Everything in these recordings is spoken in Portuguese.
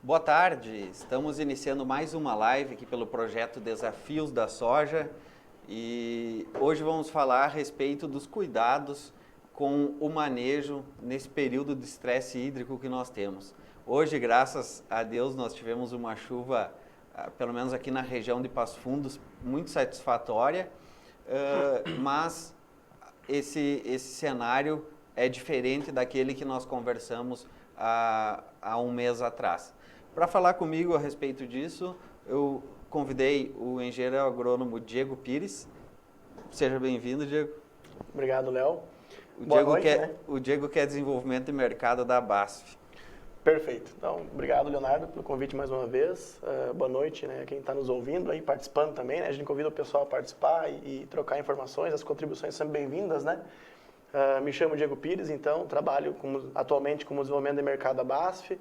Boa tarde, estamos iniciando mais uma live aqui pelo projeto Desafios da Soja e hoje vamos falar a respeito dos cuidados com o manejo nesse período de estresse hídrico que nós temos. Hoje, graças a Deus, nós tivemos uma chuva, pelo menos aqui na região de Passo Fundo, muito satisfatória, mas esse cenário é diferente daquele que nós conversamos há um mês atrás. Para falar comigo a respeito disso, eu convidei o engenheiro agrônomo Diego Pires. Seja bem-vindo, Diego. Obrigado, Léo. O Diego que é desenvolvimento de mercado da BASF. Perfeito. Então, obrigado, Leonardo, pelo convite mais uma vez. Boa noite, né, quem está nos ouvindo aí, participando também, né? A gente convida o pessoal a participar e trocar informações, as contribuições são bem-vindas, né? Me chamo Diego Pires, então, trabalho atualmente como desenvolvimento de mercado da BASF.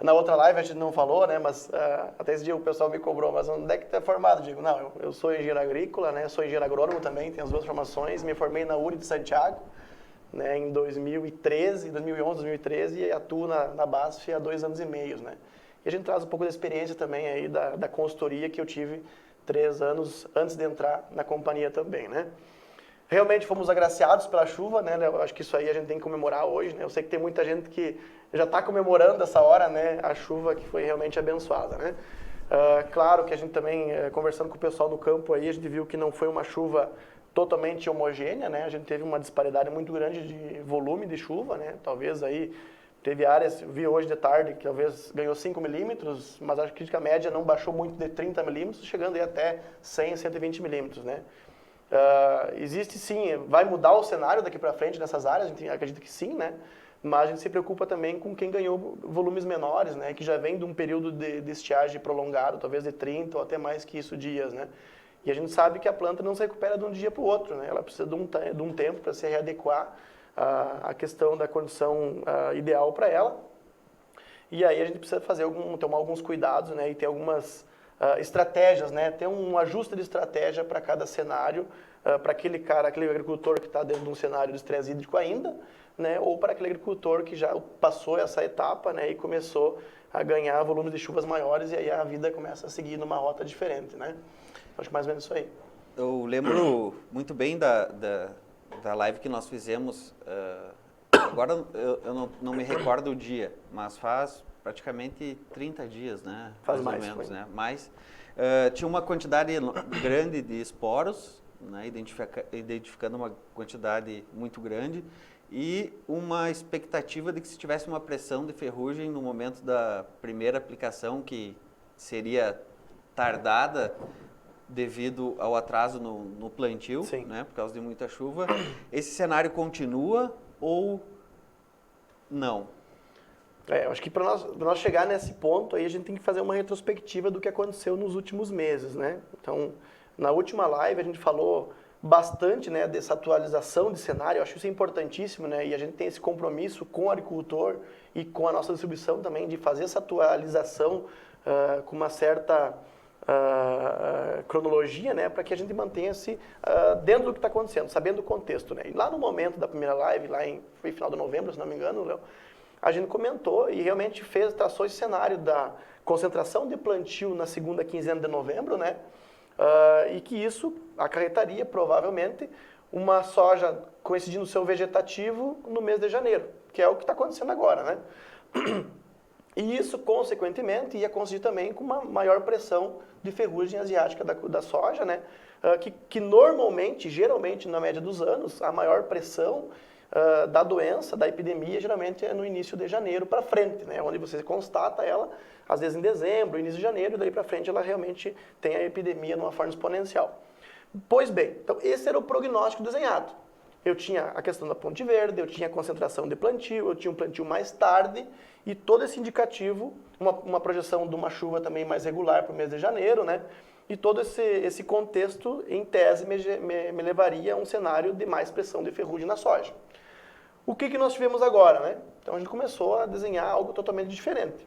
Na outra live a gente não falou, né, mas até esse dia o pessoal me cobrou, mas onde é que tu é formado? Digo, não, eu sou engenheiro agrícola, né, sou engenheiro agrônomo também, tenho as duas formações, me formei na URI de Santiago, né, em 2011, 2013, e atuo na BASF há 2 anos e meio, né. E a gente traz um pouco da experiência também aí da consultoria que eu tive 3 anos antes de entrar na companhia também, né. Realmente fomos agraciados pela chuva, né? Eu acho que isso aí a gente tem que comemorar hoje, né? Eu sei que tem muita gente que já está comemorando essa hora, né? A chuva que foi realmente abençoada, né? Claro que a gente também, conversando com o pessoal do campo aí, a gente viu que não foi uma chuva totalmente homogênea, né? A gente teve uma disparidade muito grande de volume de chuva, né? Talvez aí teve áreas, vi hoje de tarde, que talvez ganhou 5 milímetros, mas acho que a média não baixou muito de 30 milímetros, chegando aí até 100, 120 milímetros, né? Existe sim, vai mudar o cenário daqui para frente nessas áreas, a gente acredita que sim, né? Mas a gente se preocupa também com quem ganhou volumes menores, né? Que já vem de um período de estiagem prolongado, talvez de 30 ou até mais que isso dias, né? E a gente sabe que a planta não se recupera de um dia para o outro, né? Ela precisa de um tempo para se readequar à questão da condição ideal para ela. E aí a gente precisa tomar alguns cuidados, né? E ter algumas estratégias, né? Ter um ajuste de estratégia para cada cenário, para aquele agricultor que está dentro de um cenário de estresse hídrico ainda, né? Ou para aquele agricultor que já passou essa etapa, né? E começou a ganhar volumes de chuvas maiores e aí a vida começa a seguir numa rota diferente, né? Acho que mais ou menos isso aí. Eu lembro muito bem da live que nós fizemos, agora eu não me recordo o dia, mas faz praticamente 30 dias, né? Faz mais ou menos, foi. né? Mas tinha uma quantidade grande de esporos, né? Identificando uma quantidade muito grande e uma expectativa de que se tivesse uma pressão de ferrugem no momento da primeira aplicação, que seria tardada devido ao atraso no plantio, né? Por causa de muita chuva. Esse cenário continua ou não? Eu acho que para nós chegar nesse ponto aí, a gente tem que fazer uma retrospectiva do que aconteceu nos últimos meses, né? Então, na última live a gente falou bastante, né, dessa atualização de cenário. Eu acho isso importantíssimo, né? E a gente tem esse compromisso com o agricultor e com a nossa distribuição também de fazer essa atualização com uma certa cronologia, né, para que a gente mantenha-se dentro do que está acontecendo, sabendo o contexto, né? E lá no momento da primeira live, foi final de novembro, se não me engano, Léo, a gente comentou e realmente traçou esse cenário da concentração de plantio na segunda quinzena de novembro, né? E que isso acarretaria provavelmente uma soja coincidindo o seu vegetativo no mês de janeiro, que é o que está acontecendo agora, né? E isso, consequentemente, ia coincidir também com uma maior pressão de ferrugem asiática da soja, né? Que normalmente, geralmente, na média dos anos, a maior pressão da doença, da epidemia, geralmente é no início de janeiro para frente, né? Onde você constata ela, às vezes em dezembro, início de janeiro, e daí para frente ela realmente tem a epidemia numa forma exponencial. Pois bem, então esse era o prognóstico desenhado. Eu tinha a questão da ponte verde, eu tinha a concentração de plantio, eu tinha um plantio mais tarde, e todo esse indicativo, uma projeção de uma chuva também mais regular para o mês de janeiro, né? E todo esse contexto, em tese, me levaria a um cenário de mais pressão de ferrugem na soja. O que nós tivemos agora, né? Então a gente começou a desenhar algo totalmente diferente.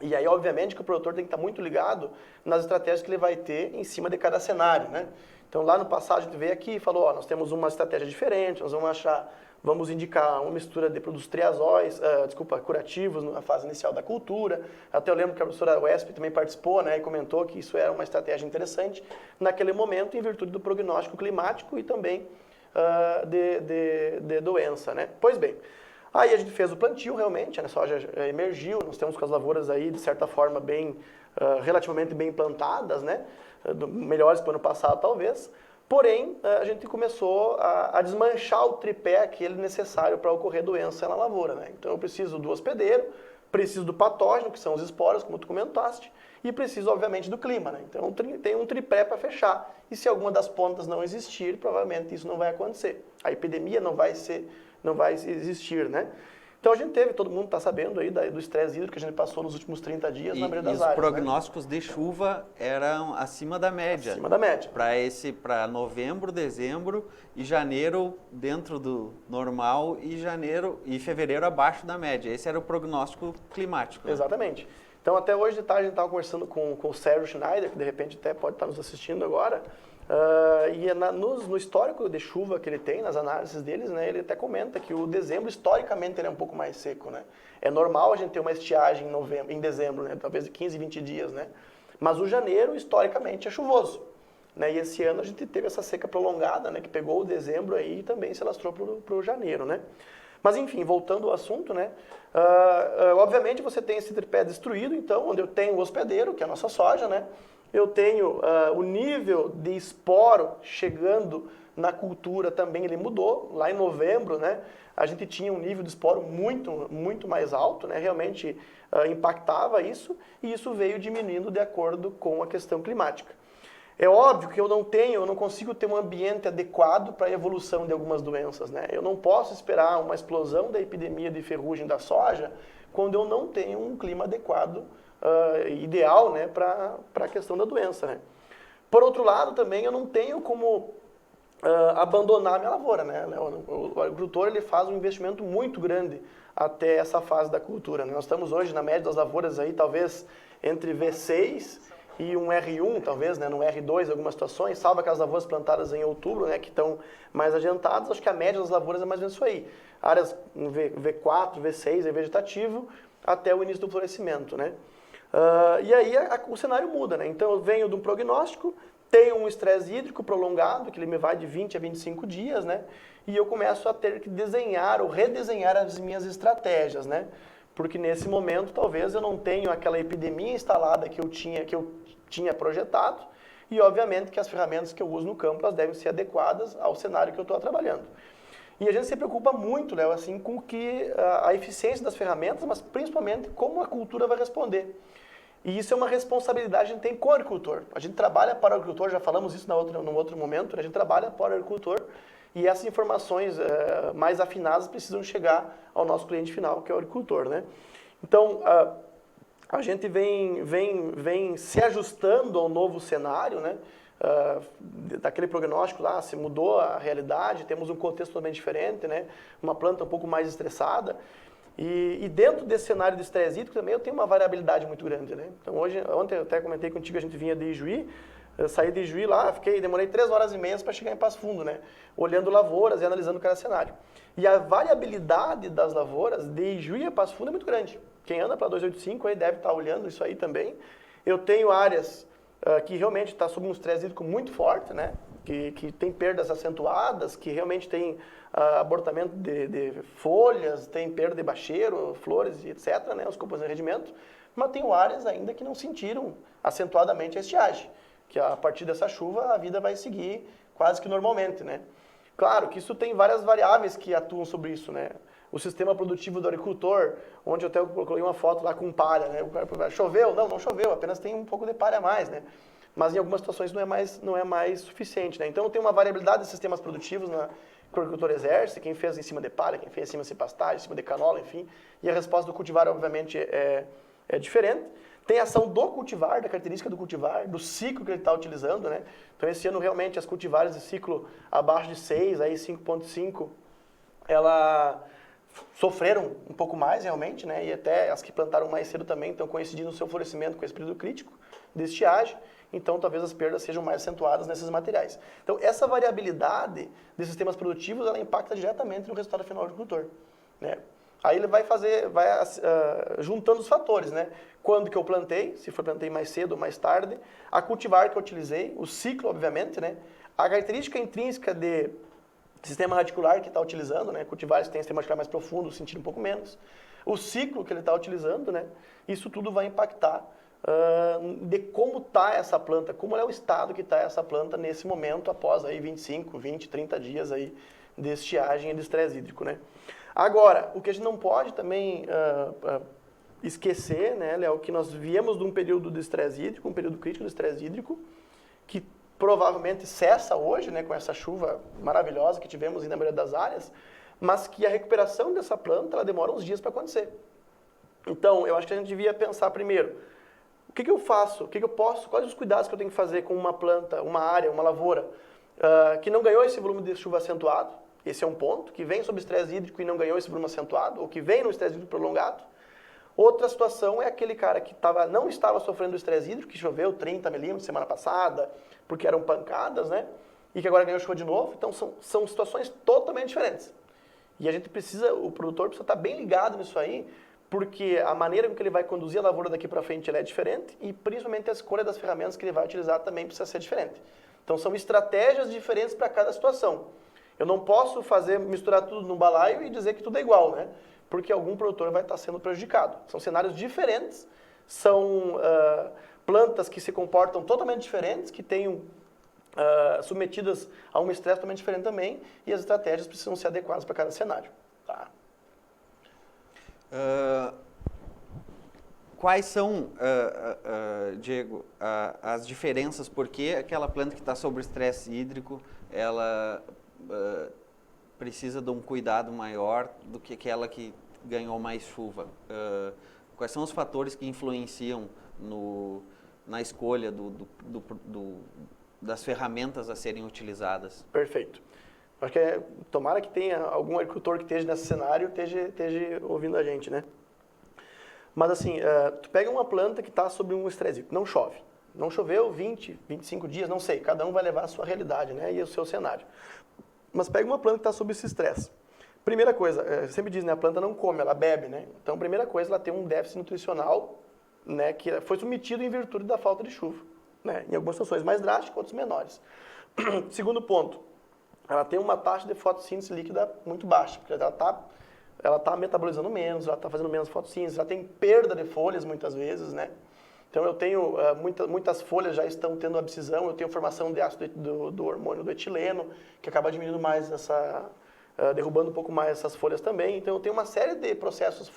E aí, obviamente, que o produtor tem que estar muito ligado nas estratégias que ele vai ter em cima de cada cenário, né? Então, lá no passado, a gente veio aqui e falou, ó, nós temos uma estratégia diferente, nós vamos indicar uma mistura de produtos triazóis, curativos na fase inicial da cultura. Até eu lembro que a professora Wesp também participou, né, e comentou que isso era uma estratégia interessante naquele momento, em virtude do prognóstico climático e também de doença, né? Pois bem, aí a gente fez o plantio realmente, a soja emergiu, nós temos com as lavouras aí, de certa forma, relativamente bem plantadas, né? Melhores que o ano passado, talvez. Porém, a gente começou a desmanchar o tripé aquele necessário para ocorrer doença na lavoura, né? Então eu preciso do hospedeiro, preciso do patógeno, que são os esporos, como tu comentaste, e preciso, obviamente, do clima, né? Então tem um tripé para fechar. E se alguma das pontas não existir, provavelmente isso não vai acontecer. A epidemia não vai existir, né? Então a gente todo mundo está sabendo aí do estresse hídrico que a gente passou nos últimos 30 dias na maioria das áreas. E os prognósticos, né, de chuva eram acima da média. Acima da média. Para novembro, dezembro e janeiro dentro do normal e fevereiro abaixo da média. Esse era o prognóstico climático. Né? Exatamente. Então até hoje de tarde a gente estava conversando com o Sérgio Schneider, que de repente até pode estar nos assistindo agora. No histórico de chuva que ele tem, nas análises deles, né, ele até comenta que o dezembro, historicamente, ele é um pouco mais seco, né? É normal a gente ter uma estiagem em dezembro, né, talvez de 15, 20 dias, né? Mas o janeiro, historicamente, é chuvoso, né? E esse ano a gente teve essa seca prolongada, né, que pegou o dezembro aí e também se alastrou para o janeiro, né? Mas enfim, voltando ao assunto, né? Obviamente você tem esse tripé destruído, então, onde eu tenho o hospedeiro, que é a nossa soja, né? Eu tenho o nível de esporo chegando na cultura também, ele mudou. Lá em novembro, né, a gente tinha um nível de esporo muito, muito mais alto, né, realmente impactava isso, e isso veio diminuindo de acordo com a questão climática. É óbvio que eu não consigo ter um ambiente adequado para a evolução de algumas doenças, né? Eu não posso esperar uma explosão da epidemia de ferrugem da soja quando eu não tenho um clima adequado ideal, né, para a questão da doença, né? Por outro lado, também eu não tenho como abandonar a minha lavoura, né? O agricultor ele faz um investimento muito grande até essa fase da cultura, né? Nós estamos hoje na média das lavouras aí talvez entre V6 e um R1, talvez, né, no R2 em algumas situações, salvo aquelas lavouras plantadas em outubro, né, que estão mais adiantadas. Acho que a média das lavouras é mais ou menos isso aí. Áreas V4, V6 é vegetativo até o início do florescimento, né? E aí o cenário muda, né? Então eu venho de um prognóstico, tenho um estresse hídrico prolongado, que ele me vai de 20 a 25 dias, né? E eu começo a ter que desenhar ou redesenhar as minhas estratégias, né? Porque nesse momento talvez eu não tenha aquela epidemia instalada que eu tinha projetado, e obviamente que as ferramentas que eu uso no campo elas devem ser adequadas ao cenário que eu estou trabalhando. E a gente se preocupa muito, Léo, assim, com a eficiência das ferramentas, mas principalmente como a cultura vai responder. E isso é uma responsabilidade que a gente tem com o agricultor. A gente trabalha para o agricultor, já falamos isso num outro momento, né? A gente trabalha para o agricultor e essas informações mais afinadas precisam chegar ao nosso cliente final, que é o agricultor, né? Então, a gente vem se ajustando ao novo cenário, né? Daquele prognóstico lá, se mudou a realidade, temos um contexto totalmente diferente, né? Uma planta um pouco mais estressada. E dentro desse cenário de estresse hídrico também eu tenho uma variabilidade muito grande, né? Então ontem eu até comentei contigo, a gente vinha de Ijuí, eu saí de Ijuí lá, demorei 3 horas e meia para chegar em Passo Fundo, né? Olhando lavouras e analisando cada cenário. E a variabilidade das lavouras de Ijuí a Passo Fundo é muito grande. Quem anda para 285 aí deve estar olhando isso aí também. Eu tenho áreas que realmente está sob um estresse hídrico muito forte, né? Que tem perdas acentuadas, que realmente tem abortamento de folhas, tem perda de bacheiro, flores e etc., né? Os componentes de rendimento. Mas tem áreas ainda que não sentiram acentuadamente a estiagem, que a partir dessa chuva a vida vai seguir quase que normalmente, né? Claro que isso tem várias variáveis que atuam sobre isso, né? O sistema produtivo do agricultor, onde eu até coloquei uma foto lá com palha, né? Choveu? Não choveu, apenas tem um pouco de palha a mais, né? Mas em algumas situações não é mais suficiente, né? Então tem uma variabilidade de sistemas produtivos que o agricultor exerce, quem fez em cima de palha, quem fez em cima de pastagem, em cima de canola, enfim. E a resposta do cultivar, obviamente, é diferente. Tem a ação do cultivar, da característica do cultivar, do ciclo que ele está utilizando, né? Então esse ano realmente as cultivares de ciclo abaixo de 6, aí 5,5, ela sofreram um pouco mais realmente, né? E até as que plantaram mais cedo também estão coincidindo no seu florescimento com esse período crítico de estiagem. Então, talvez as perdas sejam mais acentuadas nesses materiais. Então, essa variabilidade de sistemas produtivos, ela impacta diretamente no resultado final do agricultor, né? Aí ele vai juntando os fatores, né? Quando que eu plantei, se plantei mais cedo ou mais tarde, a cultivar que eu utilizei, o ciclo, obviamente, né? A característica intrínseca de sistema radicular que está utilizando, né? Cultivares que tem sistema radicular mais profundo, sentir um pouco menos. O ciclo que ele está utilizando, né? Isso tudo vai impactar de como está essa planta, como é o estado que está essa planta nesse momento, após aí 25, 20, 30 dias aí de estiagem e de estresse hídrico, né? Agora, o que a gente não pode também esquecer, né, Léo, que nós viemos de um período de estresse hídrico, um período crítico de estresse hídrico, que provavelmente cessa hoje, né, com essa chuva maravilhosa que tivemos na maioria das áreas, mas que a recuperação dessa planta, ela demora uns dias para acontecer. Então, eu acho que a gente devia pensar primeiro, o que eu faço, quais os cuidados que eu tenho que fazer com uma planta, uma área, uma lavoura, que não ganhou esse volume de chuva acentuado, esse é um ponto, que vem sob estresse hídrico e não ganhou esse volume acentuado, ou que vem no estresse hídrico prolongado. Outra situação é aquele cara que não estava sofrendo estresse hídrico, que choveu 30 milímetros semana passada, porque eram pancadas, né? E que agora ganhou chuva de novo. Então, são situações totalmente diferentes. E o produtor precisa estar bem ligado nisso aí, porque a maneira com que ele vai conduzir a lavoura daqui para frente ela é diferente e principalmente a escolha das ferramentas que ele vai utilizar também precisa ser diferente. Então, são estratégias diferentes para cada situação. Eu não posso misturar tudo num balaio e dizer que tudo é igual, né? Porque algum produtor vai estar sendo prejudicado. São cenários diferentes, são plantas que se comportam totalmente diferentes, que tenham submetidas a um estresse totalmente diferente também, e as estratégias precisam ser adequadas para cada cenário. Tá? Quais são, Diego, as diferenças? Por que aquela planta que está sob estresse hídrico, ela precisa de um cuidado maior do que aquela que ganhou mais chuva? Quais são os fatores que influenciam na escolha das ferramentas a serem utilizadas? Perfeito. Acho que tomara que tenha algum agricultor que esteja nesse cenário, esteja ouvindo a gente, né? Mas assim, tu pega uma planta que está sob um estresse, não chove. Não choveu 20, 25 dias, não sei, cada um vai levar a sua realidade, né? E o seu cenário. Mas pega uma planta que está sob esse estresse. Primeira coisa, sempre diz, né? A planta não come, ela bebe, né? Então, primeira coisa, ela tem um déficit nutricional, né? Que foi submetido em virtude da falta de chuva, né? Em algumas situações mais drásticas, outras menores. Segundo ponto, ela tem uma taxa de fotossíntese líquida muito baixa, porque ela tá metabolizando menos, ela está fazendo menos fotossíntese, ela tem perda de folhas muitas vezes, né? Então, eu tenho, muitas folhas já estão tendo abscisão, eu tenho formação de ácido do hormônio do etileno, que acaba diminuindo mais derrubando um pouco mais essas folhas também. Então, eu tenho uma série de processos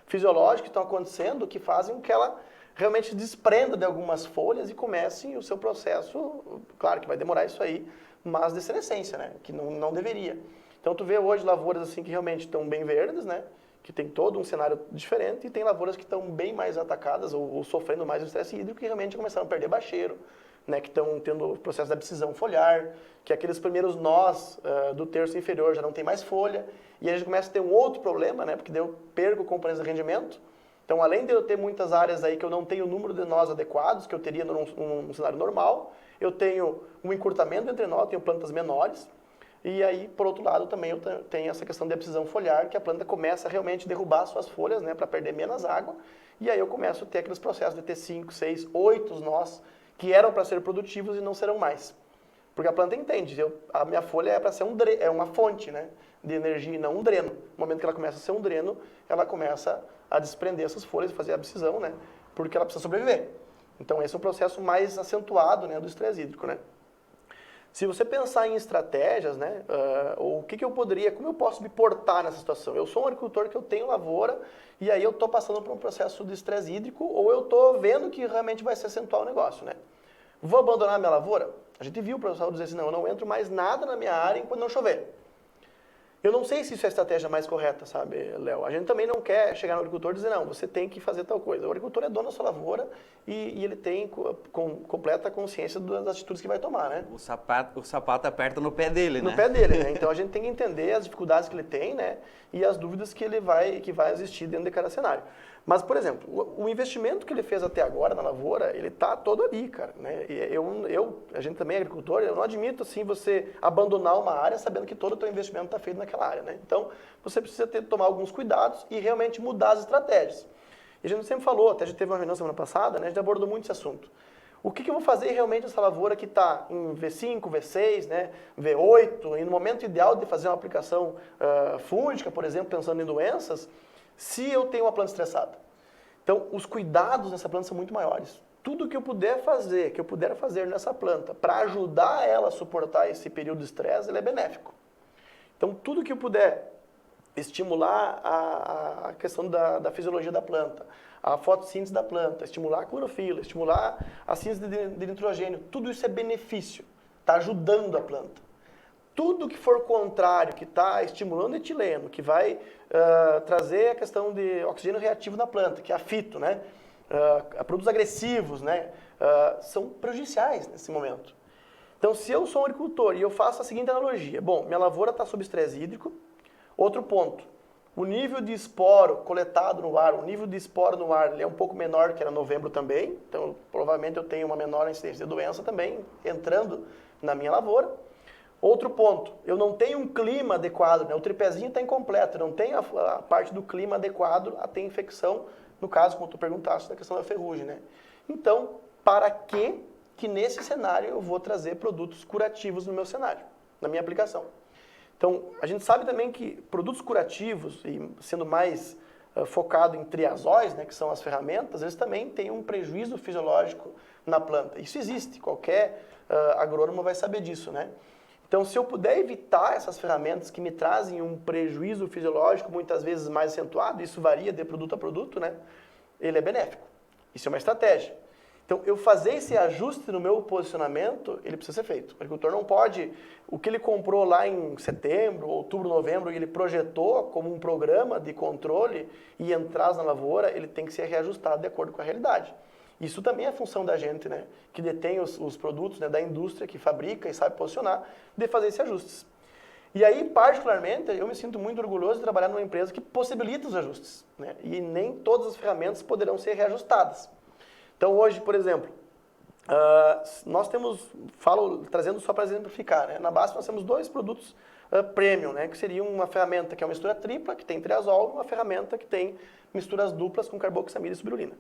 fisiológicos que estão acontecendo que fazem com que ela realmente desprenda de algumas folhas e comece o seu processo, claro que vai demorar isso aí, mas de senescência, né? Que não deveria. Então, tu vê hoje lavouras assim que realmente estão bem verdes, né? Que tem todo um cenário diferente, e tem lavouras que estão bem mais atacadas ou sofrendo mais o estresse hídrico, que realmente começaram a perder bacheiro, né, que estão tendo o processo de abscisão foliar, que aqueles primeiros nós do terço inferior já não tem mais folha, e a gente começa a ter um outro problema, né, porque daí eu perco componentes de rendimento. Então, além de eu ter muitas áreas aí que eu não tenho o número de nós adequados, que eu teria num cenário normal, eu tenho um encurtamento entre nós, tenho plantas menores. E aí, por outro lado, também eu tenho essa questão de abscisão foliar, que a planta começa a realmente derrubar suas folhas, né, para perder menos água. E aí eu começo a ter aqueles processos de ter 5, 6, 8 nós que eram para ser produtivos e não serão mais. Porque a planta entende, a minha folha é para ser uma fonte, né, de energia e não um dreno. No momento que ela começa a ser um dreno, ela começa a desprender essas folhas e fazer a abscisão, né, porque ela precisa sobreviver. Então esse é um processo mais acentuado, né, do estresse hídrico, né. Se você pensar em estratégias, né, como eu posso me portar nessa situação? Eu sou um agricultor que eu tenho lavoura e aí eu estou passando por um processo de estresse hídrico ou eu estou vendo que realmente vai se acentuar o negócio, né? Vou abandonar a minha lavoura? A gente viu o pessoal dizer assim, não, eu não entro mais nada na minha área enquanto não chover. Eu não sei se isso é a estratégia mais correta, sabe, Léo? A gente também não quer chegar no agricultor e dizer, não, você tem que fazer tal coisa. O agricultor é dono da sua lavoura e ele tem completa consciência das atitudes que vai tomar, né? O sapato aperta no pé dele, né? No pé dele, né? Então a gente tem que entender as dificuldades que ele tem, né? E as dúvidas que vai existir dentro de cada cenário. Mas, por exemplo, o investimento que ele fez até agora na lavoura, ele está todo ali, cara, né? E a gente também é agricultor, eu não admito, assim, você abandonar uma área sabendo que todo o teu investimento está feito naquela área, né? Então, você precisa tomar alguns cuidados e realmente mudar as estratégias. E a gente sempre falou, até a gente teve uma reunião semana passada, né? A gente abordou muito esse assunto. O que eu vou fazer realmente nessa lavoura que está em V5, V6, né, V8, e no momento ideal de fazer uma aplicação fúngica, por exemplo, pensando em doenças, se eu tenho uma planta estressada. Então, os cuidados nessa planta são muito maiores. Tudo que eu puder fazer nessa planta para ajudar ela a suportar esse período de estresse, ele é benéfico. Então, tudo que eu puder estimular a questão da fisiologia da planta, a fotossíntese da planta, estimular a clorofila, estimular a síntese de nitrogênio, tudo isso é benefício, está ajudando a planta. Tudo que for contrário, que está estimulando etileno, que vai trazer a questão de oxigênio reativo na planta, que é a fito, né? Produtos agressivos, né? São prejudiciais nesse momento. Então, se eu sou um agricultor e eu faço a seguinte analogia, bom, minha lavoura está sob estresse hídrico, outro ponto, o nível de esporo coletado no ar, o nível de esporo no ar ele é um pouco menor que era novembro também, então provavelmente eu tenho uma menor incidência de doença também entrando na minha lavoura. Outro ponto, eu não tenho um clima adequado, né? O tripézinho está incompleto, não tem a parte do clima adequado a ter infecção, no caso, como tu perguntaste, da questão da ferrugem, né? Então, para que nesse cenário eu vou trazer produtos curativos no meu cenário, na minha aplicação? Então, a gente sabe também que produtos curativos, e sendo mais focado em triazóis, né, que são as ferramentas, eles também têm um prejuízo fisiológico na planta. Isso existe, qualquer agrônomo vai saber disso, né? Então, se eu puder evitar essas ferramentas que me trazem um prejuízo fisiológico muitas vezes mais acentuado, isso varia de produto a produto, né? Ele é benéfico. Isso é uma estratégia. Então, eu fazer esse ajuste no meu posicionamento, ele precisa ser feito. O agricultor não pode, o que ele comprou lá em setembro, outubro, novembro, e ele projetou como um programa de controle e entrar na lavoura, ele tem que ser reajustado de acordo com a realidade. Isso também é função da gente, né, que detém os produtos, né, da indústria, que fabrica e sabe posicionar, de fazer esses ajustes. E aí, particularmente, eu me sinto muito orgulhoso de trabalhar numa empresa que possibilita os ajustes, né, e nem todas as ferramentas poderão ser reajustadas. Então, hoje, por exemplo, nós temos, trazendo só para exemplificar, né, na base nós temos dois produtos premium, né, que seriam uma ferramenta que é uma mistura tripla, que tem triazol, e uma ferramenta que tem misturas duplas com carboxamida e subirulina.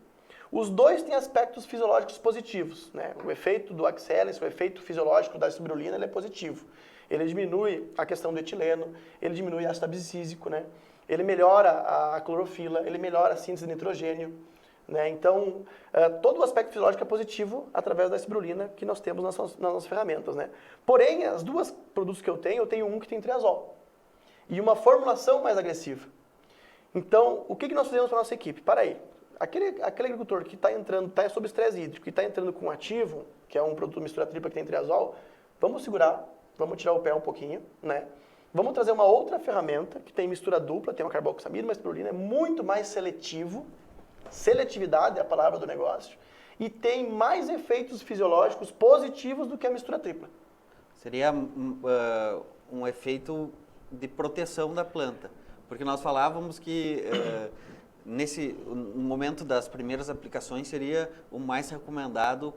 Os dois têm aspectos fisiológicos positivos, né? O efeito do Axelis, o efeito fisiológico da subirulina, ele é positivo. Ele diminui a questão do etileno, ele diminui o ácido abscísico, né? Ele melhora a clorofila, ele melhora a síntese de nitrogênio, né? Então, todo o aspecto fisiológico é positivo através da subirulina que nós temos nas nossas ferramentas, né? Porém, as duas produtos que eu tenho um que tem triazol e uma formulação mais agressiva. Então, o que nós fizemos para a nossa equipe? Para aí. Aquele agricultor que está entrando, está sob estresse hídrico e está entrando com um ativo, que é um produto mistura tripla que tem triazol, vamos segurar, vamos tirar o pé um pouquinho, né? Vamos trazer uma outra ferramenta que tem mistura dupla, tem uma carboxamida, uma espirulina, é muito mais seletivo, seletividade é a palavra do negócio, e tem mais efeitos fisiológicos positivos do que a mistura tripla. Seria um efeito de proteção da planta, porque nós falávamos que no momento das primeiras aplicações seria o mais recomendado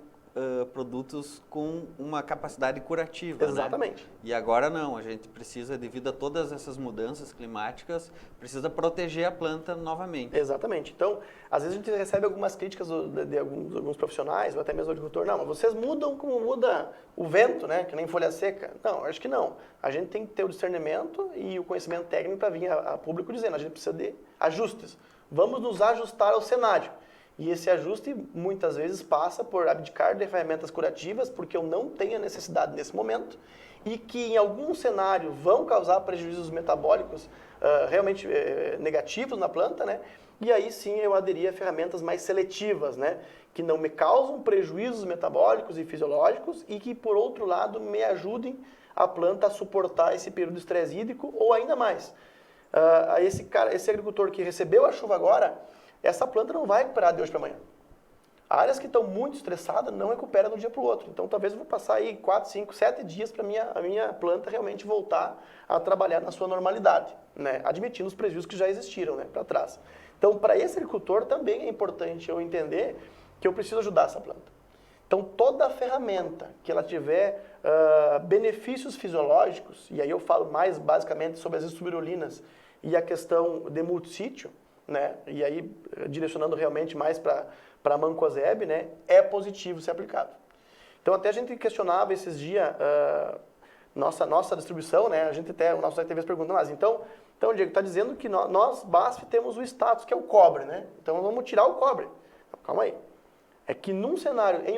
produtos com uma capacidade curativa. Exatamente. Né? E agora não, a gente precisa, devido a todas essas mudanças climáticas, precisa proteger a planta novamente. Exatamente. Então, às vezes a gente recebe algumas críticas de alguns profissionais, ou até mesmo do agricultor, não, mas vocês mudam como muda o vento, né? Que nem folha seca. Não, acho que não. A gente tem que ter o discernimento e o conhecimento técnico para vir a público dizendo, a gente precisa de ajustes. Vamos nos ajustar ao cenário. E esse ajuste, muitas vezes, passa por abdicar de ferramentas curativas, porque eu não tenho a necessidade nesse momento, e que em algum cenário vão causar prejuízos metabólicos realmente negativos na planta, né? E aí sim eu aderir a ferramentas mais seletivas, né? Que não me causam prejuízos metabólicos e fisiológicos e que, por outro lado, me ajudem a planta a suportar esse período de estresse hídrico ou ainda mais. Esse agricultor que recebeu a chuva agora, essa planta não vai recuperar de hoje para amanhã. Áreas que estão muito estressadas não recuperam de um dia para o outro. Então, talvez eu vou passar aí 4, 5, 7 dias para a minha planta realmente voltar a trabalhar na sua normalidade, né? Admitindo os prejuízos que já existiram, né, para trás. Então, para esse agricultor também é importante eu entender que eu preciso ajudar essa planta. Então, toda a ferramenta que ela tiver benefícios fisiológicos, e aí eu falo mais basicamente sobre as estubirulinas e a questão de multissítio, né, e aí direcionando realmente mais para a mancozeb, né, é positivo ser aplicado. Então, até a gente questionava esses dias nossa distribuição, né, o nosso site teve as perguntas, mas então Diego, está dizendo que nós, BASF, temos o status que é o cobre, né, então vamos tirar o cobre. Calma aí. É que em um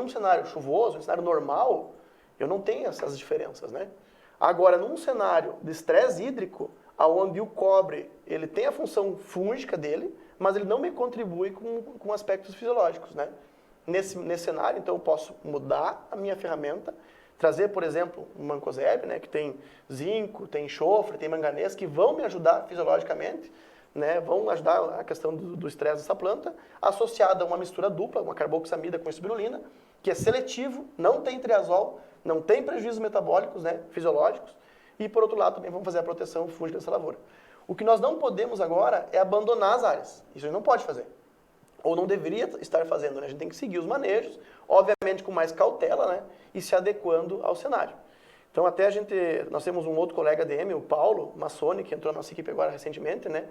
cenário chuvoso, um cenário normal, eu não tenho essas diferenças, né? Agora, num cenário de estresse hídrico, onde o cobre ele tem a função fúngica dele, mas ele não me contribui com aspectos fisiológicos, né? Nesse cenário, então, eu posso mudar a minha ferramenta, trazer, por exemplo, um mancozeb, né, que tem zinco, tem enxofre, tem manganês, que vão me ajudar fisiologicamente, né, vão ajudar a questão do estresse dessa planta, associada a uma mistura dupla, uma carboxamida com espirulina, que é seletivo, não tem triazol, não tem prejuízos metabólicos, né, fisiológicos, e por outro lado também vamos fazer a proteção fúngica dessa lavoura. O que nós não podemos agora é abandonar as áreas, isso a gente não pode fazer, ou não deveria estar fazendo, né? A gente tem que seguir os manejos, obviamente com mais cautela, né, e se adequando ao cenário. Então até nós temos um outro colega DM, o Paulo Massoni, que entrou na nossa equipe agora recentemente, né,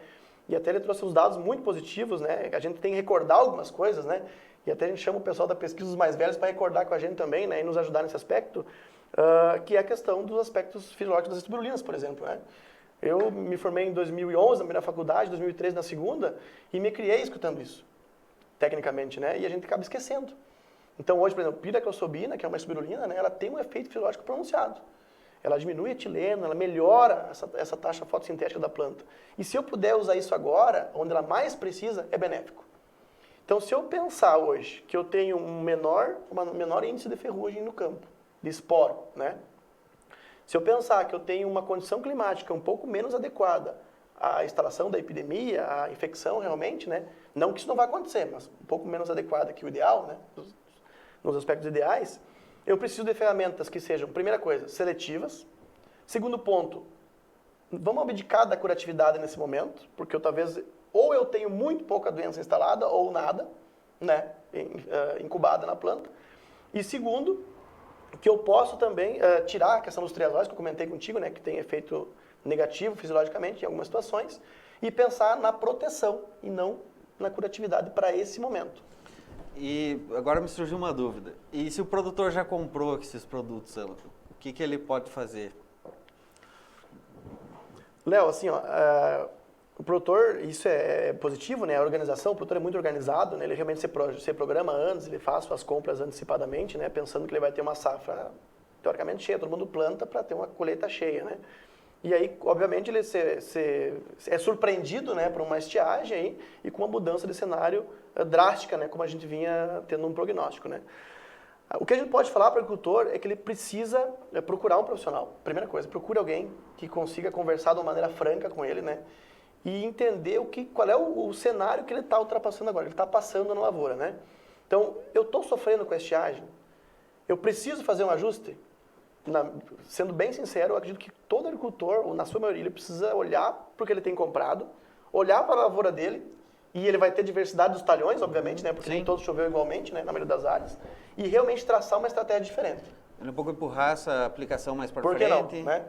e até ele trouxe uns dados muito positivos, né? A gente tem que recordar algumas coisas, né? E até a gente chama o pessoal da pesquisa dos mais velhos para recordar com a gente também, né? E nos ajudar nesse aspecto, que é a questão dos aspectos fisiológicos das estubirulinas, por exemplo, né? Eu me formei em 2011 na primeira faculdade, 2013 na segunda, e me criei escutando isso, tecnicamente, né? E a gente acaba esquecendo. Então hoje, por exemplo, piraclosobina, que é uma espirulina, né? Ela tem um efeito fisiológico pronunciado. Ela diminui etileno, ela melhora essa taxa fotossintética da planta. E se eu puder usar isso agora, onde ela mais precisa, é benéfico. Então, se eu pensar hoje que eu tenho um menor índice de ferrugem no campo, de esporo, né? Se eu pensar que eu tenho uma condição climática um pouco menos adequada à instalação da epidemia, à infecção realmente, né? Não que isso não vai acontecer, mas um pouco menos adequada que o ideal, né? Nos aspectos ideais, eu preciso de ferramentas que sejam, primeira coisa, seletivas. Segundo ponto, vamos abdicar da curatividade nesse momento, porque ou eu tenho muito pouca doença instalada ou nada, né, incubada na planta. E segundo, que eu posso também tirar a questão dos triazóis, que eu comentei contigo, né, que tem efeito negativo fisiologicamente em algumas situações, e pensar na proteção e não na curatividade para esse momento. E agora me surgiu uma dúvida. E se o produtor já comprou esses produtos, o que ele pode fazer? Léo, assim, ó, o produtor, isso é positivo, né? A organização, o produtor é muito organizado, né? Ele realmente se programa antes, ele faz suas compras antecipadamente, né? Pensando que ele vai ter uma safra teoricamente cheia, todo mundo planta para ter uma colheita cheia, né? E aí, obviamente, ele é surpreendido, né, por uma estiagem aí, e com uma mudança de cenário drástica, né, como a gente vinha tendo um prognóstico, né. O que a gente pode falar para o agricultor é que ele precisa procurar um profissional. Primeira coisa, procure alguém que consiga conversar de uma maneira franca com ele, né, e entender qual é o cenário que ele está ultrapassando agora, ele está passando na lavoura, né. Então, eu estou sofrendo com a estiagem, eu preciso fazer um ajuste? Sendo bem sincero, eu acredito que todo agricultor, ou na sua maioria, ele precisa olhar para o que ele tem comprado, olhar para a lavoura dele, e ele vai ter diversidade dos talhões, obviamente, né, porque nem todos choveu igualmente, né, na maioria das áreas, e realmente traçar uma estratégia diferente. Um pouco empurrar essa aplicação mais para frente. Por que não, né?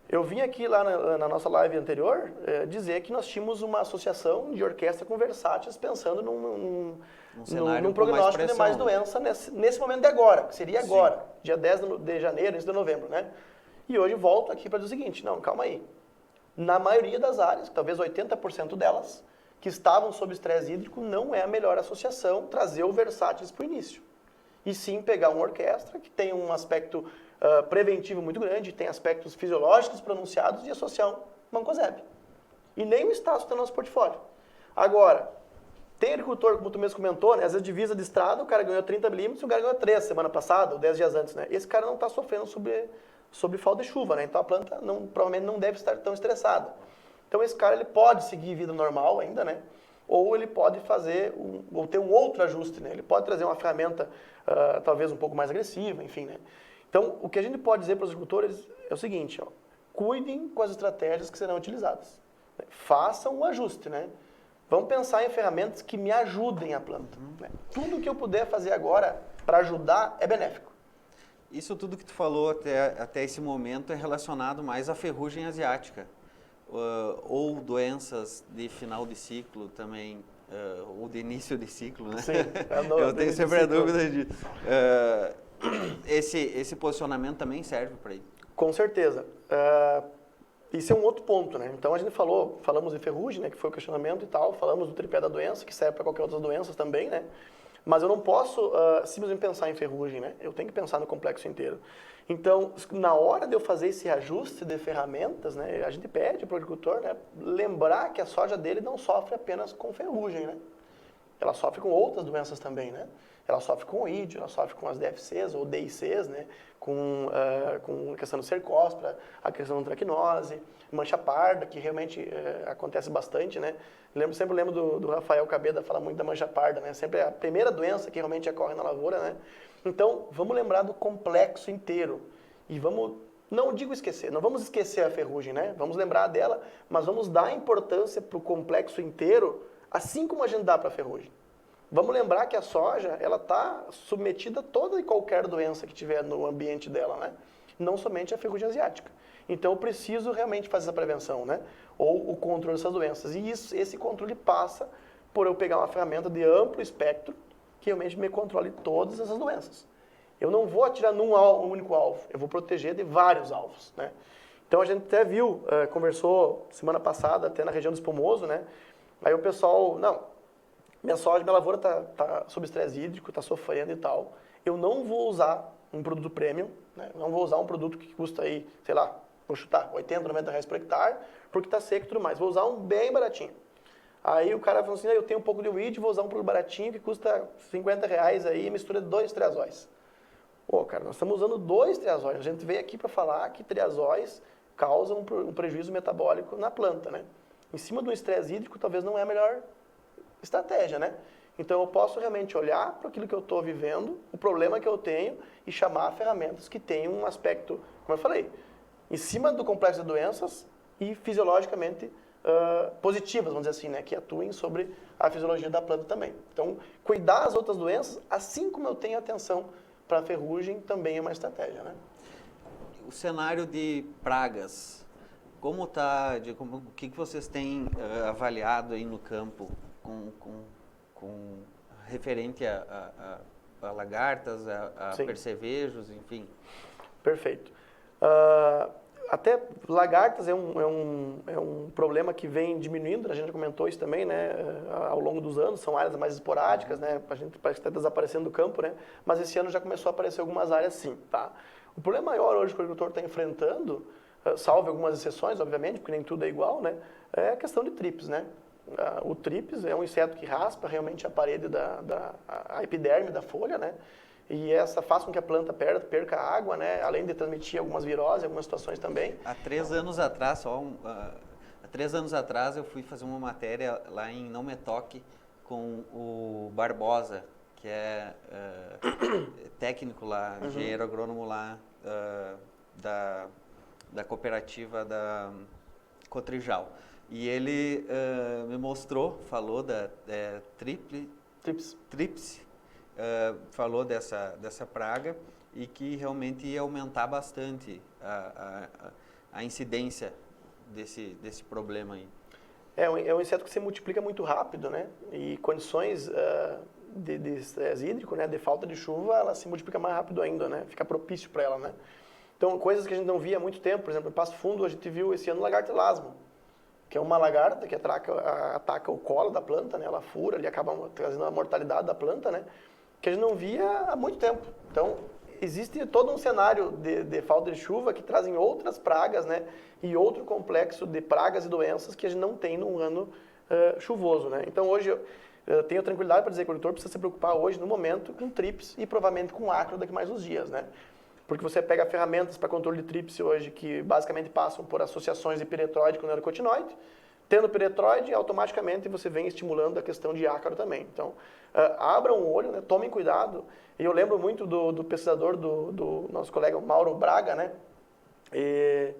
Eu vim aqui lá na nossa live anterior dizer que nós tínhamos uma associação de orquestra com versáteis pensando num prognóstico de mais doença nesse momento de agora, que seria agora, sim, dia 10 de janeiro, início de novembro, né? E hoje volto aqui para dizer o seguinte, não, calma aí. Na maioria das áreas, talvez 80% delas, que estavam sob estresse hídrico, não é a melhor associação trazer o versáteis para o início. E sim pegar uma orquestra que tem um aspecto preventivo muito grande, tem aspectos fisiológicos pronunciados e associar um mancozeb. E nem o status do nosso portfólio. Agora, tem agricultor, como tu mesmo comentou, né, às vezes divisa de estrada, o cara ganhou 30 milímetros e o cara ganhou 3 semana passada, ou 10 dias antes, né? Esse cara não está sofrendo sobre falta de chuva, né? Então a planta provavelmente não deve estar tão estressada. Então esse cara ele pode seguir vida normal ainda, né? Ou ele pode fazer ou ter um outro ajuste, né? Ele pode trazer uma ferramenta talvez um pouco mais agressiva, enfim, né? Então o que a gente pode dizer para os agricultores é o seguinte, ó, cuidem com as estratégias que serão utilizadas, né? Façam um ajuste, né? Vamos pensar em ferramentas que me ajudem a planta, né? Tudo que eu puder fazer agora para ajudar é benéfico. Isso tudo que tu falou até esse momento é relacionado mais à ferrugem asiática. Ou doenças de final de ciclo também, ou de início de ciclo, né? Sim, eu tenho sempre a dúvida de... esse posicionamento também serve para isso? Com certeza. Isso é um outro ponto, né? Então a gente falamos de ferrugem, né, que foi o questionamento e tal, falamos do tripé da doença, que serve para qualquer outra doença também, né? Mas eu não posso simplesmente pensar em ferrugem, né? Eu tenho que pensar no complexo inteiro. Então, na hora de eu fazer esse ajuste de ferramentas, né, a gente pede para o agricultor, né, lembrar que a soja dele não sofre apenas com ferrugem, né? Ela sofre com outras doenças também, né? Ela sofre com oídio, ela sofre com as DFCs ou DICs, né? Com a questão do cercospora, a questão da antracnose, mancha parda, que realmente acontece bastante, né? Sempre lembro do Rafael Cabeda falar muito da mancha parda, né? Sempre é a primeira doença que realmente ocorre na lavoura, né? Então, vamos lembrar do complexo inteiro e vamos, não digo esquecer, não vamos esquecer a ferrugem, né? Vamos lembrar dela, mas vamos dar importância para o complexo inteiro, assim como a gente dá para a ferrugem. Vamos lembrar que a soja, ela está submetida a toda e qualquer doença que tiver no ambiente dela, né? Não somente a ferrugem asiática. Então, eu preciso realmente fazer essa prevenção, né? Ou o controle dessas doenças. E esse controle passa por eu pegar uma ferramenta de amplo espectro que realmente me controle todas essas doenças. Eu não vou atirar num único alvo, eu vou proteger de vários alvos, né? Então, a gente até viu, conversou semana passada, até na região do Espumoso, né? Aí o pessoal, não, minha soja, minha lavoura tá sob estresse hídrico, está sofrendo e tal. Eu não vou usar um produto premium, né? Não vou usar um produto que custa aí, sei lá, vou chutar, 80, 90 reais por hectare, porque está seco e tudo mais. Vou usar um bem baratinho. Aí o cara falou assim, eu tenho um pouco de weed, vou usar um produto baratinho que custa 50 reais aí, mistura 2 triazóis. Pô, cara, nós estamos usando 2 triazóis. A gente veio aqui para falar que triazóis causam um prejuízo metabólico na planta, né? Em cima do estresse hídrico, talvez não é a melhor estratégia, né? Então eu posso realmente olhar para aquilo que eu estou vivendo, o problema que eu tenho e chamar ferramentas que tenham um aspecto, como eu falei, em cima do complexo de doenças e fisiologicamente positivas, vamos dizer assim, né? Que atuem sobre a fisiologia da planta também. Então, cuidar das outras doenças, assim como eu tenho atenção para a ferrugem, também é uma estratégia, né? O cenário de pragas, como está, o que vocês têm avaliado aí no campo com referente a lagartas, a percevejos, enfim? Perfeito. Até lagartas é um problema que vem diminuindo, a gente já comentou isso também, né, ao longo dos anos, são áreas mais esporádicas, né, a gente parece que está desaparecendo do campo, né, mas esse ano já começou a aparecer algumas áreas sim, tá? O problema maior hoje que o agricultor está enfrentando, salvo algumas exceções, obviamente, porque nem tudo é igual, né, é a questão de trips, né? O trips é um inseto que raspa realmente a parede a epiderme da folha, né? E essa faz com que a planta perca água, né? Além de transmitir algumas viroses, algumas situações também. Há 3 anos atrás, há 3 anos atrás eu fui fazer uma matéria lá em Não Me Toque com o Barbosa, que é técnico lá, engenheiro agrônomo lá da cooperativa da Cotrijal. E ele me mostrou, falou da trips, falou dessa praga e que realmente ia aumentar bastante a incidência desse problema aí. É um inseto que se multiplica muito rápido, né? E condições de estresse hídrico, né? De falta de chuva, ela se multiplica mais rápido ainda, né? Fica propício para ela, né? Então, coisas que a gente não via há muito tempo, por exemplo, em Passo Fundo, a gente viu esse ano lagarto elasmo, que é uma lagarta que ataca o colo da planta, né? Ela fura, ali acaba trazendo a mortalidade da planta, né? Que a gente não via há muito tempo. Então, existe todo um cenário de falta de chuva que trazem outras pragas, né? E outro complexo de pragas e doenças que a gente não tem num ano chuvoso, né? Então, hoje eu tenho tranquilidade para dizer que o agricultor precisa se preocupar hoje, no momento, com trips e provavelmente com ácaro daqui mais uns dias, né? porque você pega ferramentas para controle de tríplice hoje que basicamente passam por associações de piretroide com neurocotinoide. Tendo piretroide, automaticamente você vem estimulando a questão de ácaro também. Então, abram o olho, né? Tomem cuidado. E eu lembro muito do pesquisador, do nosso colega Mauro Braga, né? E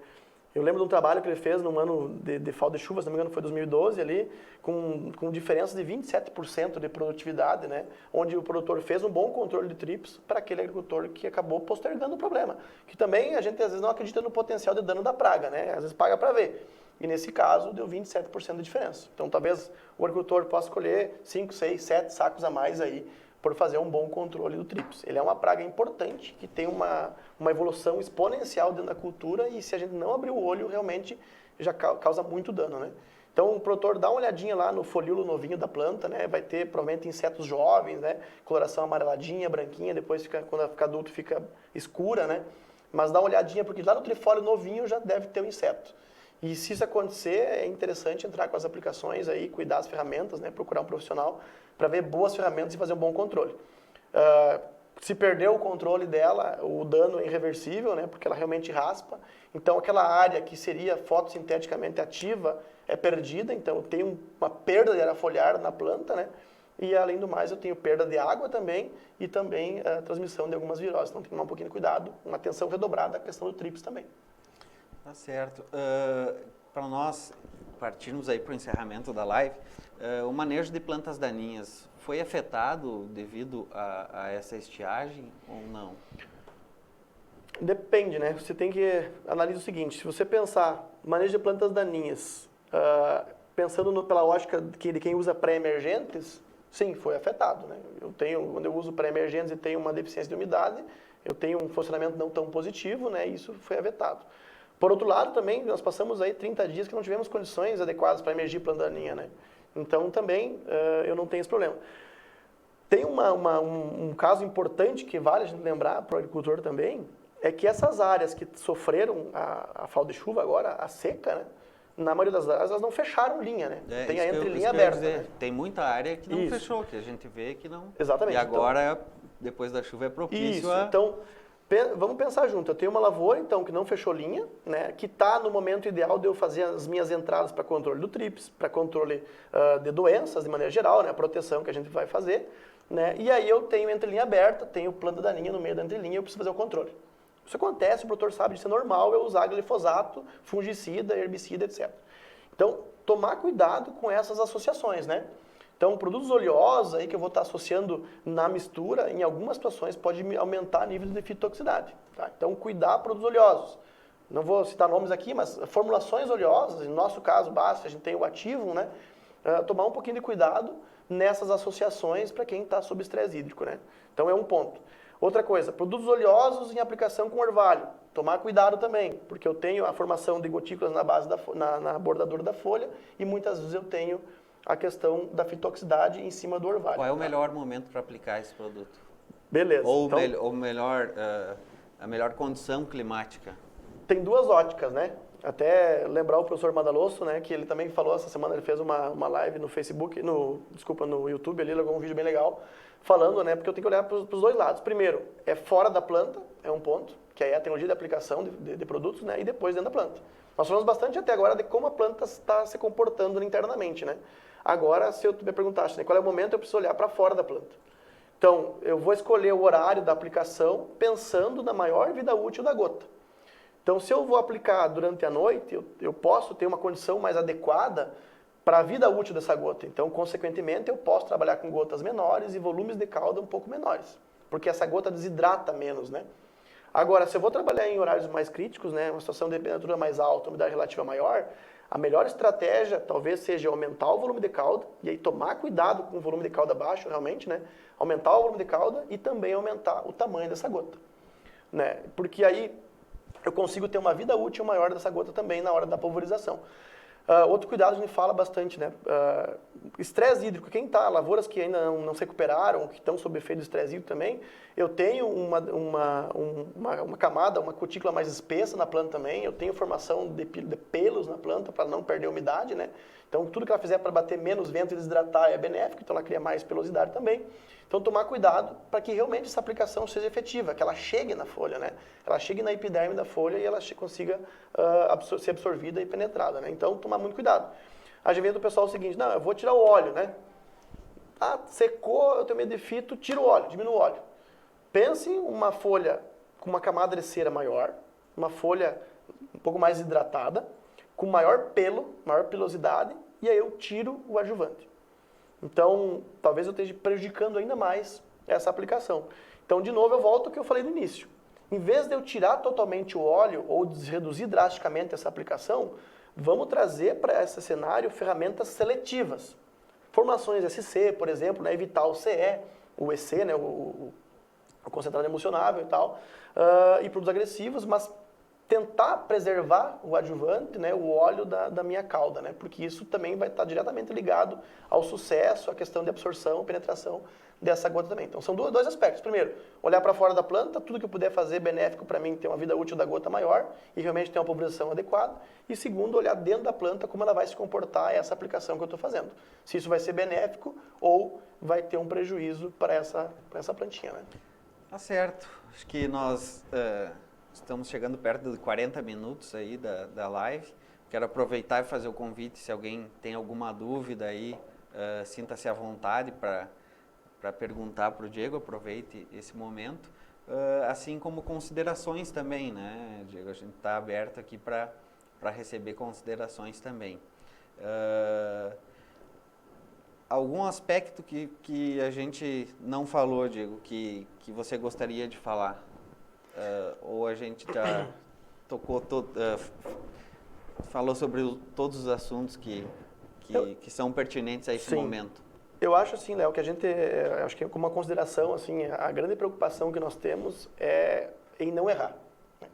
eu lembro de um trabalho que ele fez num ano de falta de chuva, se não me engano foi 2012 ali, com diferença de 27% de produtividade, né? Onde o produtor fez um bom controle de trips para aquele agricultor que acabou postergando o problema. Que também a gente às vezes não acredita no potencial de dano da praga, né? Às vezes paga para ver. E nesse caso deu 27% de diferença. Então talvez o agricultor possa escolher 5, 6, 7 sacos a mais aí por fazer um bom controle do trips. Ele é uma praga importante, que tem uma evolução exponencial dentro da cultura e se a gente não abrir o olho, realmente já causa muito dano, né? Então o produtor dá uma olhadinha lá no folíolo novinho da planta, né? Vai ter provavelmente insetos jovens, né? Coloração amareladinha, branquinha, depois quando ela fica adulto fica escura, né? Mas dá uma olhadinha porque lá no trifólio novinho já deve ter um inseto. E se isso acontecer, é interessante entrar com as aplicações aí, cuidar das ferramentas, né? Procurar um profissional para ver boas ferramentas e fazer um bom controle. Se perder o controle dela, o dano é irreversível, né? Porque ela realmente raspa. Então aquela área que seria fotossinteticamente ativa é perdida, então eu tenho uma perda de área foliar na planta, né? E além do mais eu tenho perda de água também e também a transmissão de algumas viroses. Então tem que tomar um pouquinho de cuidado, uma atenção redobrada à questão do trips também. Tá certo. Para nós partirmos aí para o encerramento da live, o manejo de plantas daninhas foi afetado devido a essa estiagem ou não? Depende, né? Você tem que analisar o seguinte, se você pensar manejo de plantas daninhas, pensando pela lógica de quem usa pré-emergentes, sim, foi afetado, né? Quando eu uso pré-emergentes e tenho uma deficiência de umidade, eu tenho um funcionamento não tão positivo, né? E isso foi afetado. Por outro lado, também, nós passamos aí 30 dias que não tivemos condições adequadas para emergir planta daninha, né? Então, também, eu não tenho esse problema. Tem um caso importante que vale a gente lembrar para o agricultor também, é que essas áreas que sofreram a falta de chuva agora, a seca, né? Na maioria das áreas, elas não fecharam linha, né? Tem a entrelinha aberta. Né? Tem muita área que não fechou, que a gente vê que não... Exatamente. E agora, depois da chuva, é propício a... Então, vamos pensar junto. Eu tenho uma lavoura, então, que não fechou linha, né? Que está no momento ideal de eu fazer as minhas entradas para controle do trips, para controle de doenças, de maneira geral, né? A proteção que a gente vai fazer, né? E aí eu tenho entrelinha aberta, tenho planta daninha no meio da entrelinha, eu preciso fazer o controle. Isso acontece, o produtor sabe disso, é normal eu usar glifosato, fungicida, herbicida, etc. Então, tomar cuidado com essas associações, né? Então, produtos oleosos aí que eu vou estar associando na mistura, em algumas situações pode aumentar nível de fitotoxicidade. Tá? Então, cuidar produtos oleosos. Não vou citar nomes aqui, mas formulações oleosas, no nosso caso, basta, a gente tem o ativo, né? Tomar um pouquinho de cuidado nessas associações para quem está sob estresse hídrico, né? Então, é um ponto. Outra coisa, produtos oleosos em aplicação com orvalho. Tomar cuidado também, porque eu tenho a formação de gotículas na base na bordadura da folha e muitas vezes eu tenho a questão da fitotoxicidade em cima do orvalho. Qual é o melhor momento para aplicar esse produto? Beleza. Ou a melhor condição climática? Tem duas óticas, né? Até lembrar o professor Madalosso, né, que ele também falou essa semana, ele fez uma live no Facebook, no YouTube, ali, ele gravou um vídeo bem legal, falando, né, porque eu tenho que olhar para os dois lados. Primeiro, é fora da planta, é um ponto, que aí é a tecnologia de aplicação de produtos, né, e depois dentro da planta. Nós falamos bastante até agora de como a planta está se comportando internamente, né? Agora, se eu me perguntasse, né, qual é o momento, eu preciso olhar para fora da planta. Então, eu vou escolher o horário da aplicação pensando na maior vida útil da gota. Então, se eu vou aplicar durante a noite, eu posso ter uma condição mais adequada para a vida útil dessa gota. Então, consequentemente, eu posso trabalhar com gotas menores e volumes de calda um pouco menores, porque essa gota desidrata menos, né? Agora, se eu vou trabalhar em horários mais críticos, né, uma situação de temperatura mais alta, umidade relativa maior, a melhor estratégia talvez seja aumentar o volume de calda, e aí tomar cuidado com o volume de calda baixo, realmente, né? Aumentar o volume de calda e também aumentar o tamanho dessa gota, né? Porque aí eu consigo ter uma vida útil maior dessa gota também na hora da pulverização. Outro cuidado a gente fala bastante, né? Estresse hídrico. Quem está, lavouras que ainda não se recuperaram, que estão sob efeito do estresse hídrico também, eu tenho uma camada, uma cutícula mais espessa na planta também, eu tenho formação de pelos na planta para não perder a umidade, né? Então, tudo que ela fizer para bater menos vento e desidratar é benéfico, então ela cria mais pelosidade também. Então, tomar cuidado para que realmente essa aplicação seja efetiva, que ela chegue na folha, né? Ela chegue na epiderme da folha e ela consiga ser absorvida e penetrada, né? Então, tomar muito cuidado. A gente vê do pessoal o seguinte, não, eu vou tirar o óleo, né? Ah, secou, eu tenho medo de fito, tira o óleo, diminui o óleo. Pense em uma folha com uma camada de cera maior, uma folha um pouco mais hidratada, com maior pelo, maior pilosidade, e aí eu tiro o adjuvante. Então, talvez eu esteja prejudicando ainda mais essa aplicação. Então, de novo, eu volto ao que eu falei no início. Em vez de eu tirar totalmente o óleo ou reduzir drasticamente essa aplicação, vamos trazer para esse cenário ferramentas seletivas. Formulações SC, por exemplo, né, evitar o CE, o EC, né, o concentrado emocionável e tal, e produtos agressivos, mas tentar preservar o adjuvante, né, o óleo da minha cauda, né, porque isso também vai estar diretamente ligado ao sucesso, à questão de absorção, penetração dessa gota também. Então são dois aspectos. Primeiro, olhar para fora da planta, tudo que eu puder fazer benéfico para mim ter uma vida útil da gota maior e realmente ter uma pulverização adequada. E segundo, olhar dentro da planta como ela vai se comportar essa aplicação que eu estou fazendo. Se isso vai ser benéfico ou vai ter um prejuízo para essa plantinha, né? Tá certo. Acho que nós estamos chegando perto de 40 minutos aí da live. Quero aproveitar e fazer o convite, se alguém tem alguma dúvida aí, sinta-se à vontade para perguntar para o Diego, aproveite esse momento. Assim como considerações também, né, Diego? A gente está aberto aqui para receber considerações também. Algum aspecto que a gente não falou, Diego, que você gostaria de falar? Ou a gente já tocou, falou sobre todos os assuntos que são pertinentes a esse momento? Eu acho assim, Léo, que a gente, acho que como uma consideração, assim, a grande preocupação que nós temos é em não errar.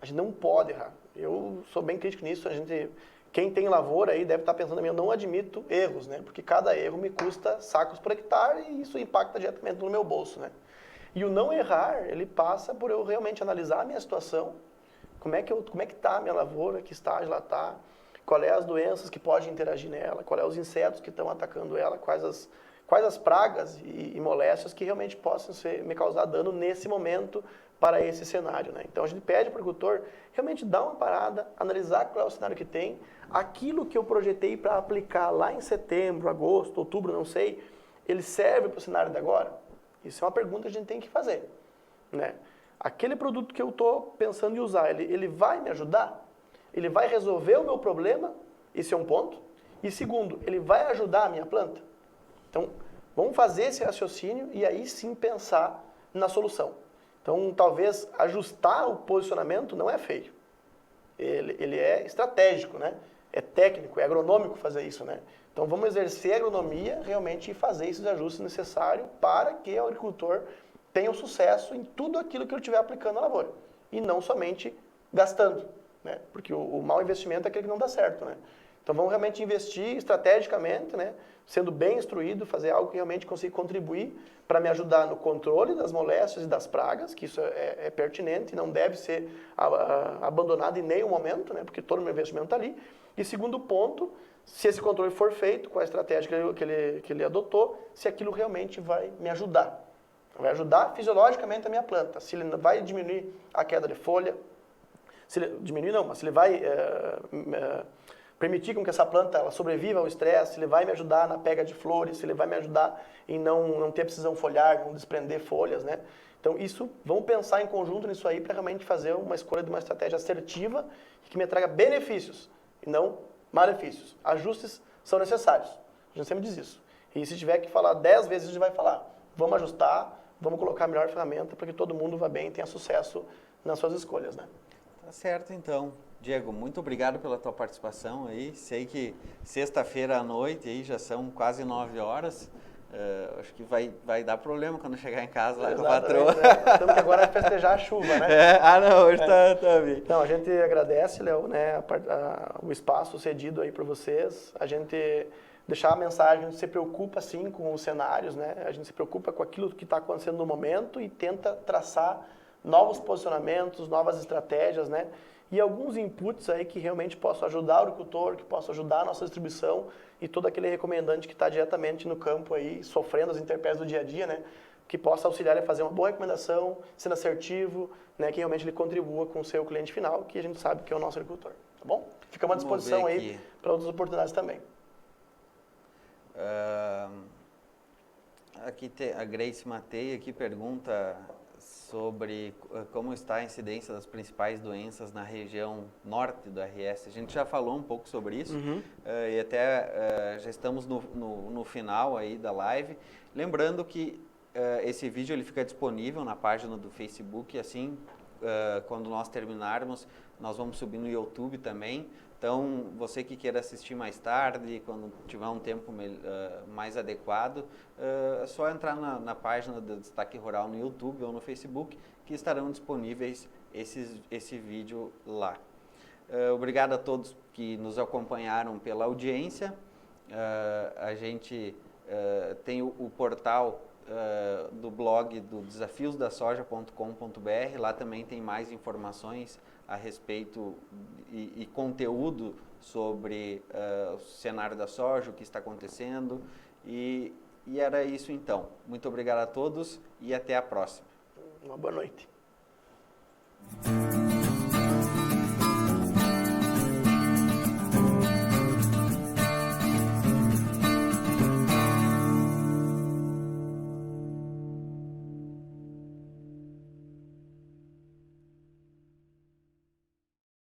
A gente não pode errar. Eu sou bem crítico nisso, quem tem lavoura aí deve estar pensando, eu não admito erros, né? Porque cada erro me custa sacos por hectare e isso impacta diretamente no meu bolso, né? E o não errar, ele passa por eu realmente analisar a minha situação, como é que está a minha lavoura, que estágio ela está, qual é as doenças que podem interagir nela, qual é os insetos que estão atacando ela, quais as pragas e moléstias que realmente possam me causar dano nesse momento para esse cenário, né? Então a gente pede para o agricultor realmente dar uma parada, analisar qual é o cenário que tem, aquilo que eu projetei para aplicar lá em setembro, agosto, outubro, não sei, ele serve para o cenário de agora? Isso é uma pergunta que a gente tem que fazer, né? Aquele produto que eu estou pensando em usar, ele vai me ajudar? Ele vai resolver o meu problema? Esse é um ponto. E segundo, ele vai ajudar a minha planta? Então, vamos fazer esse raciocínio e aí sim pensar na solução. Então, talvez ajustar o posicionamento não é feio. Ele é estratégico, né? É técnico, é agronômico fazer isso, né? Então, vamos exercer a agronomia realmente e fazer esses ajustes necessários para que o agricultor tenha o sucesso em tudo aquilo que ele estiver aplicando na lavoura. E não somente gastando, né? Porque o mau investimento é aquele que não dá certo, né? Então, vamos realmente investir estrategicamente, né? Sendo bem instruído, fazer algo que realmente consiga contribuir para me ajudar no controle das moléstias e das pragas, que isso é pertinente e não deve ser abandonado em nenhum momento, né? Porque todo o meu investimento está ali. E segundo ponto, se esse controle for feito com a estratégia que ele adotou, se aquilo realmente vai me ajudar. Vai ajudar fisiologicamente a minha planta. Se ele vai diminuir a queda de folha, se ele vai permitir com que essa planta ela sobreviva ao estresse, se ele vai me ajudar na pega de flores, se ele vai me ajudar em não ter precisão foliar, não desprender folhas, né? Então, vamos pensar em conjunto nisso aí para realmente fazer uma escolha de uma estratégia assertiva que me traga benefícios e não malefícios. Ajustes são necessários. A gente sempre diz isso. E se tiver que falar 10 vezes, a gente vai falar. Vamos ajustar, vamos colocar a melhor ferramenta para que todo mundo vá bem e tenha sucesso nas suas escolhas, né? Tá certo, então. Diego, muito obrigado pela tua participação aí. Sei que sexta-feira à noite aí já são quase 9 horas. Acho que vai dar problema quando chegar em casa lá com a patroa. Estamos que agora festejar a chuva, né? Não, hoje tá bem. Não, a gente agradece, Léo, né, o espaço cedido aí para vocês. A gente deixar a mensagem, a gente se preocupa sim com os cenários, né? A gente se preocupa com aquilo que está acontecendo no momento e tenta traçar novos posicionamentos, novas estratégias, né? E alguns inputs aí que realmente possam ajudar o agricultor, que possam ajudar a nossa distribuição e todo aquele recomendante que está diretamente no campo aí, sofrendo as intempéries do dia a dia, né? que possa auxiliar ele a fazer uma boa recomendação, sendo assertivo, né, que realmente ele contribua com o seu cliente final, que a gente sabe que é o nosso agricultor, tá bom? Fica à disposição aí para outras oportunidades também. Aqui a Grace Matei aqui pergunta sobre como está a incidência das principais doenças na região norte do RS. A gente já falou um pouco sobre isso e até já estamos no final aí da live. Lembrando que esse vídeo ele fica disponível na página do Facebook, e assim, quando nós terminarmos, nós vamos subir no YouTube também. Então, você que queira assistir mais tarde, quando tiver um tempo mais adequado, é só entrar na página do Destaque Rural no YouTube ou no Facebook, que estarão disponíveis esse vídeo lá. Obrigado a todos que nos acompanharam pela audiência. A gente tem o portal do blog do desafiosdasoja.com.br, lá também tem mais informações a respeito e conteúdo sobre o cenário da soja, o que está acontecendo, e era isso então. Muito obrigado a todos e até a próxima. Uma boa noite.